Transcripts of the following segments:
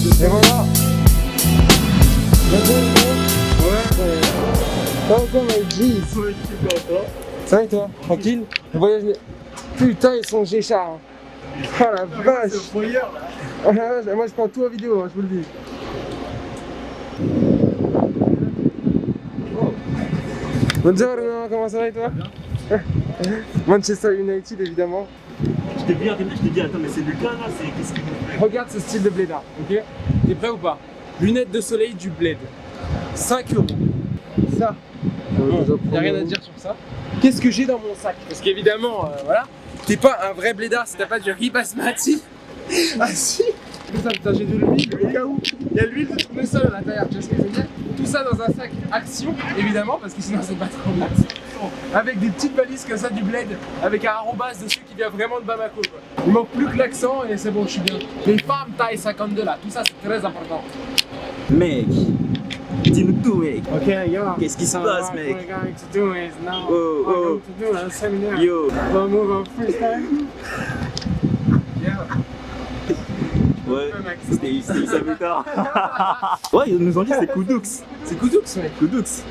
Et voilà. Ouais. Encore my G. Ça va et toi? Tranquille? Le voyage. Putain, ils sont Géchard. Oh la vache. Moi je prends tout en vidéo, hein, je vous le dis. Bonjour, comment ça va et toi? Manchester United évidemment. Je t'ai dit, attends, mais c'est Lucas là, c'est qu'est-ce qu'il fait? Regarde ce style de blédard, ok? T'es prêt ou pas? Lunettes de soleil du bled. 5 €. Ça, bon, y'a rien à dire sur ça. Qu'est-ce que j'ai dans mon sac? Parce qu'évidemment, voilà, t'es pas un vrai blédard si t'as pas du riz basmati. Ah si! Ça, putain, j'ai de l'huile au cas où. Il y a l'huile de tournesol à l'intérieur, tu vois ce que je veux dire? Tout ça dans un sac action, évidemment, parce que sinon c'est pas trop bien. Avec des petites valises comme ça du bled, avec un arrobas dessus qui vient vraiment de Bamako, quoi. Il manque plus que l'accent et c'est bon, je suis bien. Les femmes taille 52 là, tout ça c'est très important. Mec, dis-nous tout, mec. Ok, yo. Qu'est-ce qui se passe, mec? What we're going to do is now Oh, we're oh. going to do a seminar. Yo. We'll move on freestyle. Yeah. Ouais, c'était ça plus tard. Ouais, ils nous ont dit c'est Koudoux. C'est Koudoux, mec. Koudoux.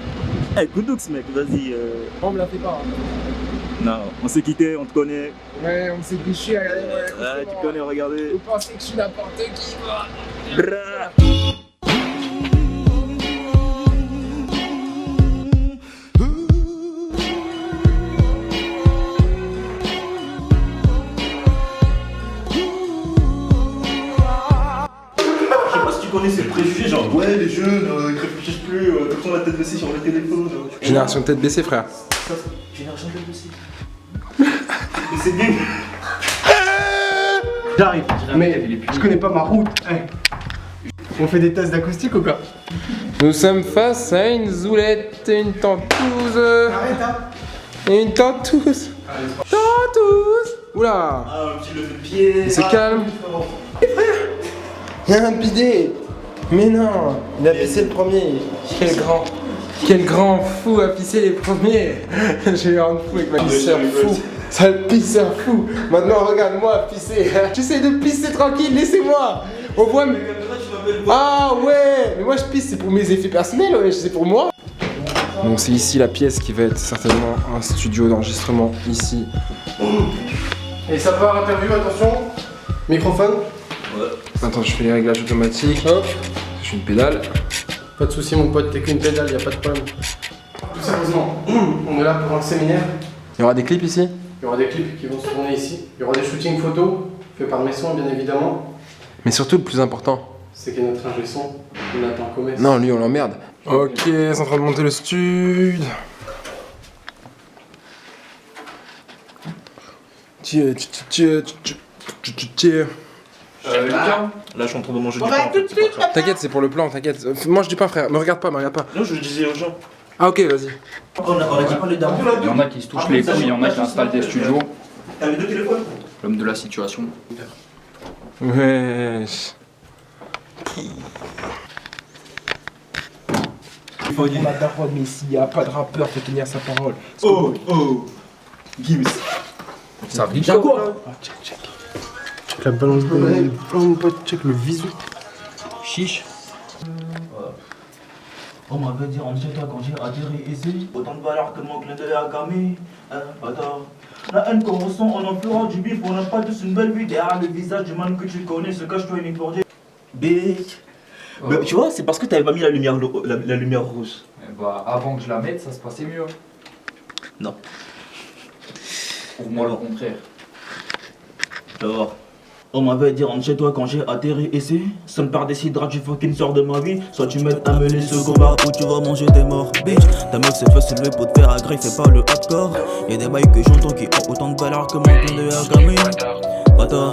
Eh, Koudoux, mec, vas-y. On me la fait pas. Hein. Non, on s'est quitté, on te connaît. Ouais, on s'est couché, regardez. Ouais, tu connais, regardez. Vous pensez que je suis n'importe qui, quoi. Bra. Tu connais ces préjugés, genre ouais, les jeunes, ils réfléchissent plus, tout le temps la tête baissée sur le téléphone. Génération tête baissée, frère. Ça, génération tête baissée. Mais c'est bien. J'arrive. Mais je connais pas ma route. Hey. On fait des tests d'acoustique ou quoi? Nous sommes face à une zoulette, une tentouse. Arrête, hein. Et une tentouse. Tentouse. Oula. Ah, un petit lever de pied. C'est calme. Il y a un bidet. Mais non, il a pissé le premier. Quel grand fou a pissé les premiers. J'ai eu un fou avec ma pisseur fou. Sale pisseur fou. Maintenant regarde-moi pisser. J'essaie de pisser tranquille, laissez-moi. On voit. Ah ouais. Mais moi je pisse, c'est pour mes effets personnels, ouais, c'est pour moi. Donc c'est ici la pièce qui va être certainement un studio d'enregistrement. Ici. Et ça part interview, attention. Microphone. Ouais. Attends, je fais les réglages automatiques. Hop. Je suis une pédale. Pas de soucis mon pote, t'es qu'une pédale, y a pas de problème. Tout sérieusement, on est là pour un séminaire. Il y aura des clips ici? Il y aura des clips qui vont se tourner ici. Il y aura des shootings photos, faits par mes sons bien évidemment. Mais surtout le plus important. C'est qu'il y a notre ingé son, Nathan Comès. Non, lui on l'emmerde. Ok, c'est en train de monter le stud. Tiens. Lucas, là je suis en train de manger du pain. T'inquiète, c'est pour le plan, t'inquiète. Mange du pain, frère. Me regarde pas, me regarde pas. Non, je disais aux gens. Ah, ok, vas-y. On a dit pas les dames. Il y en a qui se touchent les couilles, il y en a qui installent des studios. T'avais deux téléphones? L'homme de la situation. Wesh. Il faut dire la parole, mais s'il n'y a pas de rappeur, faut tenir sa parole. Oh, oh. Gims. Ça vit quoi? Check la balance de mon pote, check le visu. Chiche. On m'avait dit, en toi quand j'ai atterri ici, autant de valeur que mon clin d'œil a gamé. Attends. La haine qu'on ressent, on en fera du bif, on n'a pas tous une belle vue. Derrière le visage du man que tu connais, se cache-toi une bordée. Big. Oh. Mais tu vois, c'est parce que t'avais pas mis la lumière, la lumière rouge. Bah, avant que je la mette, ça se passait mieux. Non. Pour moi, le contraire. Alors, on m'avait dit rentre chez toi quand j'ai atterri ici. Sonne par des cidras, tu fucking sors de ma vie. Soit tu m'aides à mener ce combat ou tu vas manger des morts. Bitch, ta meuf s'est fait soulever pour te faire agriffer par le hardcore. Y'a des bails que j'entends qui ont autant de valeur que mon clin de Agami. Bâtard,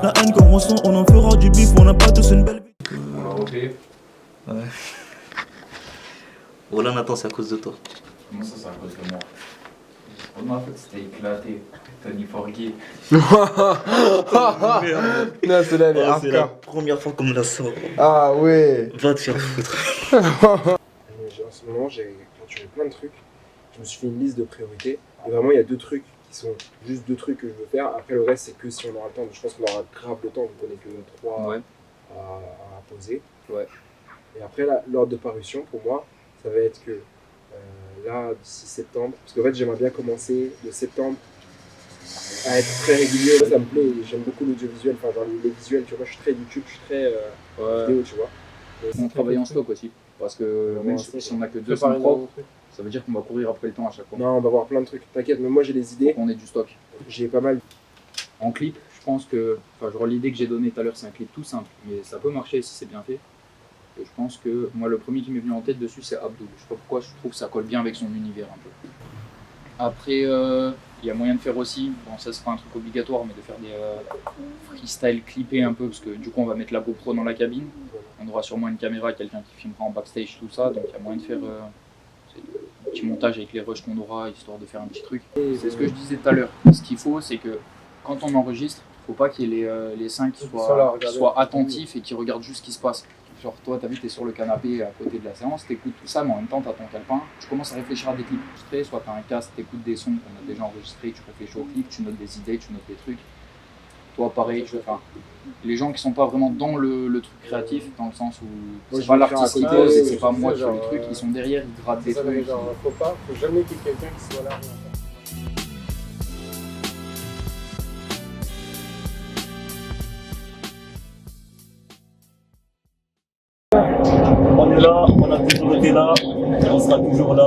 la haine qu'on ressent, on en fera du bif, on n'a pas tous une belle vie. On l'a refait. Ouais. Voilà Nathan, c'est à cause de toi. Comment ça, c'est à cause de moi? On a fait, c'était éclaté. Tony Forgay. Non, celle-là elle est C'est la hardcore. première fois qu'on me la sort. Ah ouais. Va te faire foutre. En ce moment, j'ai clôturé plein de trucs. Je me suis fait une liste de priorités. Et vraiment, il y a deux trucs qui sont juste deux trucs que je veux faire. Après, le reste, c'est que si on aura le temps. Je pense qu'on aura grave le temps. Vous connaissez que 3, Ouais. à poser. Ouais. Et après, l'ordre de parution, pour moi, ça va être que là, d'ici septembre, parce qu'en fait, j'aimerais bien commencer de septembre à être très régulier. Ça me plaît, j'aime beaucoup l'audiovisuel, enfin, genre les visuels, tu vois, je suis très YouTube, je suis très vidéo, tu vois. On travaille en stock aussi, parce que même si on n'a que 200 propres, ça veut dire qu'on va courir après le temps à chaque fois. Non, on va voir plein de trucs, t'inquiète, mais moi j'ai les idées. On est du stock. J'ai pas mal. En clip, je pense que, enfin, genre l'idée que j'ai donnée tout à l'heure, c'est un clip tout simple, mais ça peut marcher si c'est bien fait. Et je pense que moi, le premier qui m'est venu en tête dessus, c'est Abdul. Je sais pas pourquoi, je trouve que ça colle bien avec son univers un peu. Après, il y a moyen de faire aussi, bon, ça c'est pas un truc obligatoire, mais de faire des freestyle clippés un peu, parce que du coup, on va mettre la GoPro dans la cabine. On aura sûrement une caméra, quelqu'un qui filmera en backstage, tout ça, donc il y a moyen de faire un petit montage avec les rushs qu'on aura, histoire de faire un petit truc. C'est ce que je disais tout à l'heure. Ce qu'il faut, c'est que quand on enregistre, il ne faut pas qu'il y ait les 5 qui soient attentifs et qui regardent juste ce qui se passe. Genre toi, t'as vu, t'es sur le canapé à côté de la séance, t'écoutes tout ça, mais en même temps, t'as ton calepin, tu commences à réfléchir à des clips enregistrés, soit t'as un casque, t'écoutes des sons qu'on a déjà enregistrés, tu réfléchis au clip, tu notes des idées, tu notes des trucs. Toi, pareil, les gens qui sont pas vraiment dans le truc créatif, dans le sens où c'est pas l'artiste qui pose, c'est pas moi qui fais les trucs, ils sont derrière, ils grattent des trucs. Faut jamais qu'il y ait quelqu'un qui soit là. On est là, on a toujours été là, on sera toujours là.